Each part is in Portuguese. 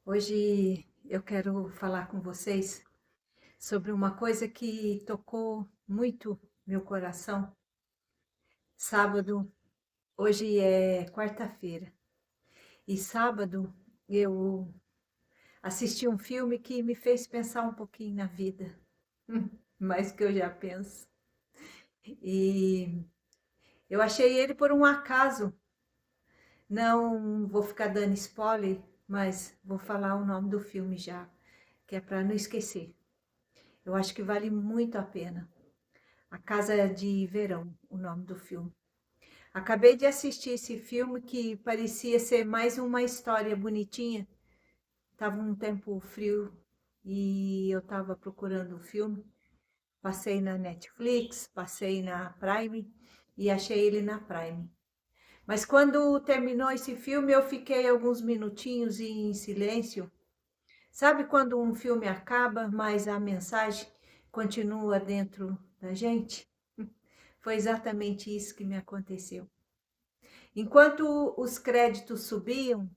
Hoje eu quero falar com vocês sobre uma coisa que tocou muito meu coração. Sábado, hoje é quarta-feira, e sábado eu assisti um filme que me fez pensar um pouquinho na vida, mais que eu já penso. E eu achei ele por um acaso. Não vou ficar dando spoiler, mas vou falar o nome do filme já, que é para não esquecer. Eu acho que vale muito a pena. A Casa de Verão, o nome do filme. Acabei de assistir esse filme que parecia ser mais uma história bonitinha. Tava um tempo frio e eu estava procurando o filme. Passei na Netflix, passei na Prime e achei ele na Prime. Mas quando terminou esse filme, eu fiquei alguns minutinhos em silêncio. Sabe quando um filme acaba, mas a mensagem continua dentro da gente? Foi exatamente isso que me aconteceu. Enquanto os créditos subiam,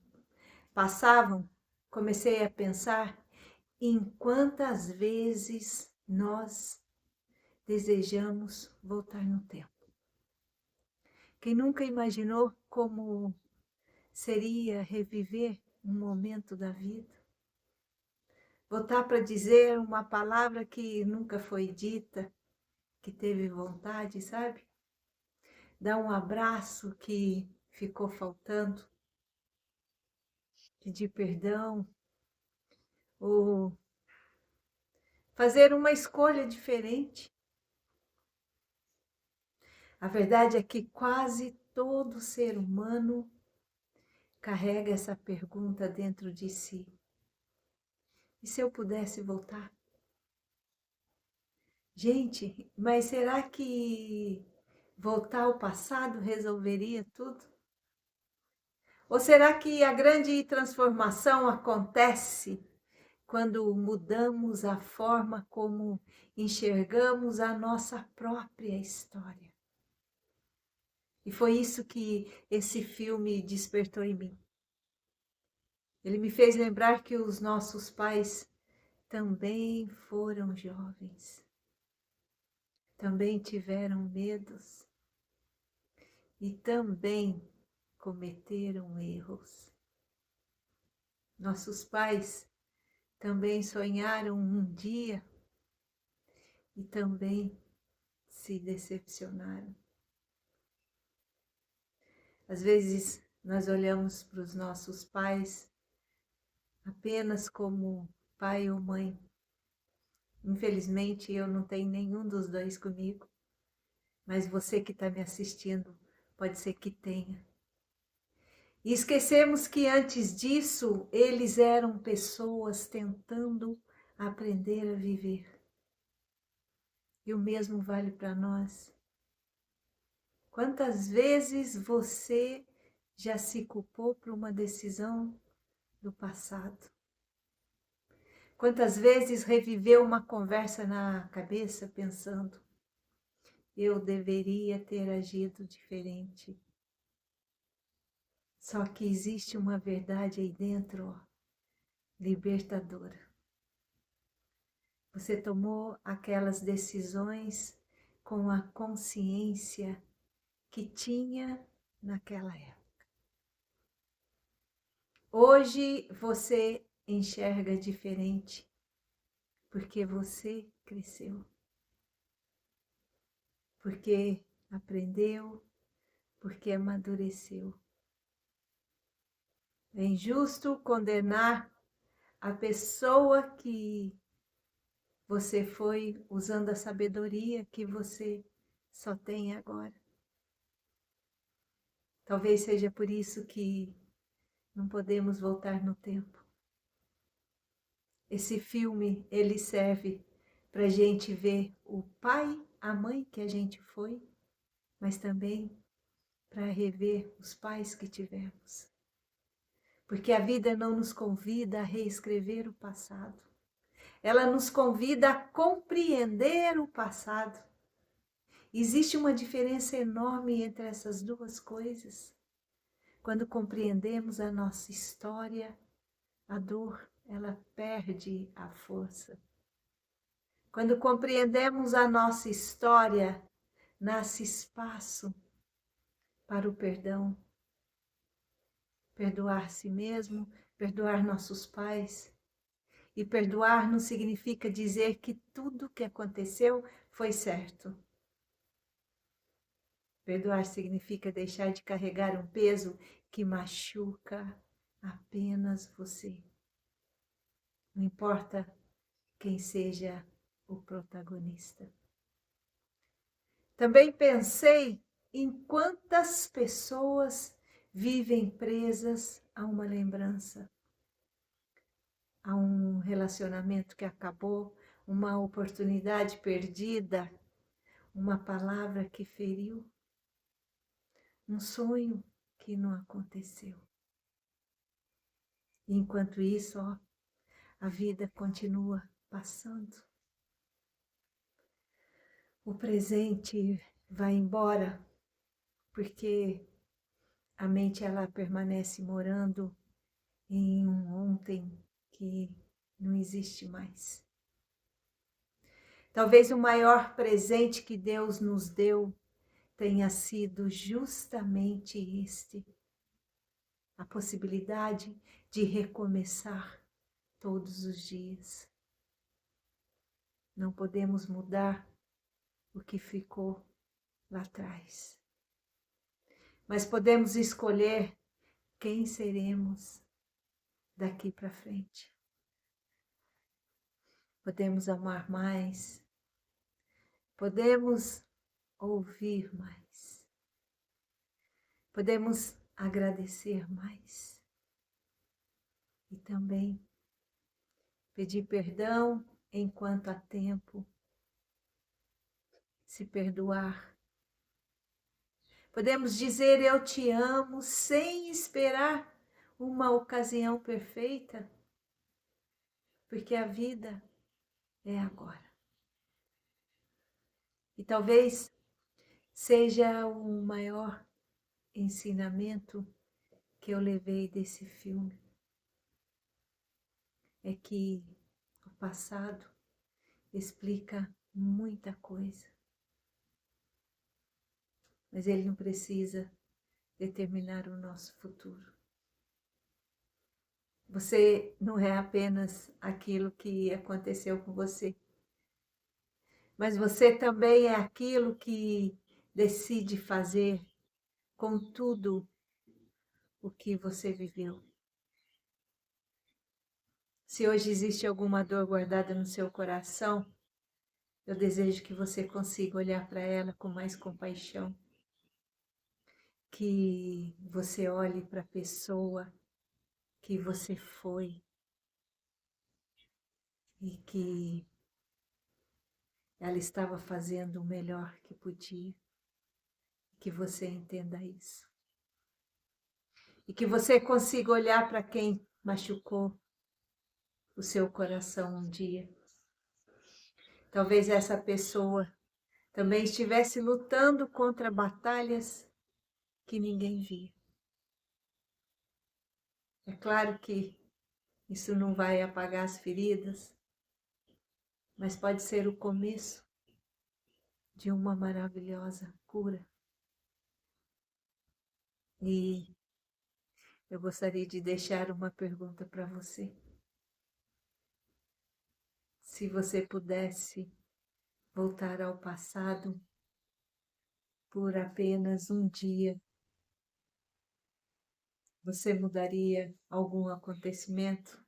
passavam, comecei a pensar em quantas vezes nós desejamos voltar no tempo. Quem nunca imaginou como seria reviver um momento da vida? Voltar para dizer uma palavra que nunca foi dita, que teve vontade, sabe? Dar um abraço que ficou faltando, pedir perdão, ou fazer uma escolha diferente. A verdade é que quase todo ser humano carrega essa pergunta dentro de si. E se eu pudesse voltar? Gente, mas será que voltar ao passado resolveria tudo? Ou será que a grande transformação acontece quando mudamos a forma como enxergamos a nossa própria história? E foi isso que esse filme despertou em mim. Ele me fez lembrar que os nossos pais também foram jovens, também tiveram medos e também cometeram erros. Nossos pais também sonharam um dia e também se decepcionaram. Às vezes nós olhamos para os nossos pais apenas como pai ou mãe. Infelizmente eu não tenho nenhum dos dois comigo, mas você que está me assistindo pode ser que tenha. E esquecemos que antes disso eles eram pessoas tentando aprender a viver. E o mesmo vale para nós. Quantas vezes você já se culpou por uma decisão do passado? Quantas vezes reviveu uma conversa na cabeça pensando, eu deveria ter agido diferente? Só que existe uma verdade aí dentro, ó, libertadora. Você tomou aquelas decisões com a consciência que tinha naquela época. Hoje você enxerga diferente, porque você cresceu, porque aprendeu, porque amadureceu. É injusto condenar a pessoa que você foi usando a sabedoria que você só tem agora. Talvez seja por isso que não podemos voltar no tempo. Esse filme, ele serve para a gente ver o pai, a mãe que a gente foi, mas também para rever os pais que tivemos. Porque a vida não nos convida a reescrever o passado. Ela nos convida a compreender o passado. Existe uma diferença enorme entre essas duas coisas. Quando compreendemos a nossa história, a dor, ela perde a força. Quando compreendemos a nossa história, nasce espaço para o perdão. Perdoar a si mesmo, perdoar nossos pais. E perdoar não significa dizer que tudo que aconteceu foi certo. Perdoar significa deixar de carregar um peso que machuca apenas você. Não importa quem seja o protagonista. Também pensei em quantas pessoas vivem presas a uma lembrança, a um relacionamento que acabou, uma oportunidade perdida, uma palavra que feriu, um sonho que não aconteceu. E enquanto isso, a vida continua passando. O presente vai embora, porque a mente ela permanece morando em um ontem que não existe mais. Talvez o maior presente que Deus nos deu tenha sido justamente este, a possibilidade de recomeçar todos os dias. Não podemos mudar o que ficou lá atrás, mas podemos escolher quem seremos daqui para frente. Podemos amar mais, podemos ouvir mais, podemos agradecer mais e também pedir perdão enquanto há tempo, se perdoar. Podemos dizer eu te amo sem esperar uma ocasião perfeita, porque a vida é agora. E talvez seja o maior ensinamento que eu levei desse filme. É que o passado explica muita coisa, mas ele não precisa determinar o nosso futuro. Você não é apenas aquilo que aconteceu com você, mas você também é aquilo que decide fazer com tudo o que você viveu. Se hoje existe alguma dor guardada no seu coração, eu desejo que você consiga olhar para ela com mais compaixão, que você olhe para a pessoa que você foi e que ela estava fazendo o melhor que podia, que você entenda isso. E que você consiga olhar para quem machucou o seu coração um dia. Talvez essa pessoa também estivesse lutando contra batalhas que ninguém via. É claro que isso não vai apagar as feridas, mas pode ser o começo de uma maravilhosa cura. E eu gostaria de deixar uma pergunta para você. Se você pudesse voltar ao passado por apenas um dia, você mudaria algum acontecimento?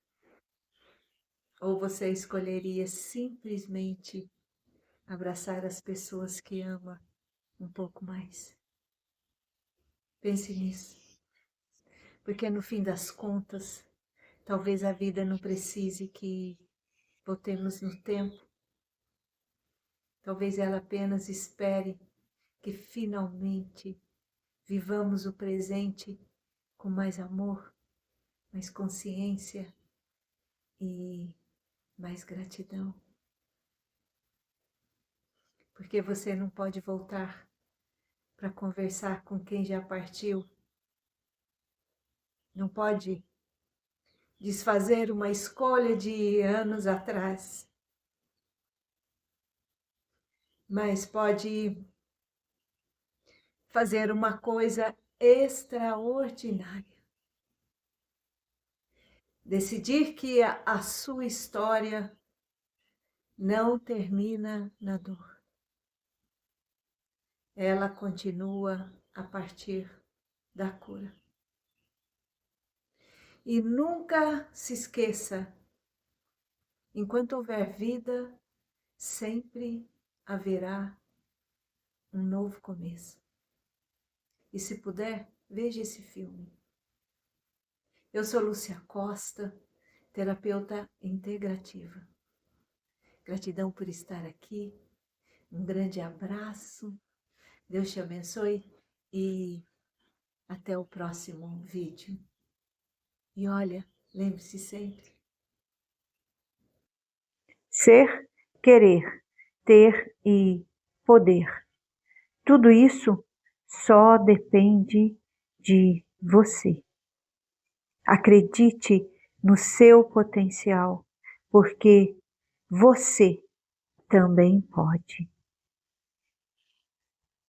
Ou você escolheria simplesmente abraçar as pessoas que ama um pouco mais? Pense nisso. Porque no fim das contas, talvez a vida não precise que voltemos no tempo. Talvez ela apenas espere que finalmente vivamos o presente com mais amor, mais consciência e mais gratidão. Porque você não pode voltar para conversar com quem já partiu. Não pode desfazer uma escolha de anos atrás, mas pode fazer uma coisa extraordinária. Decidir que a sua história não termina na dor. Ela continua a partir da cura. E nunca se esqueça, enquanto houver vida, sempre haverá um novo começo. E se puder, veja esse filme. Eu sou Lúcia Costa, terapeuta integrativa. Gratidão por estar aqui. Um grande abraço. Deus te abençoe e até o próximo vídeo. E olha, lembre-se sempre. Ser, querer, ter e poder. Tudo isso só depende de você. Acredite no seu potencial, porque você também pode.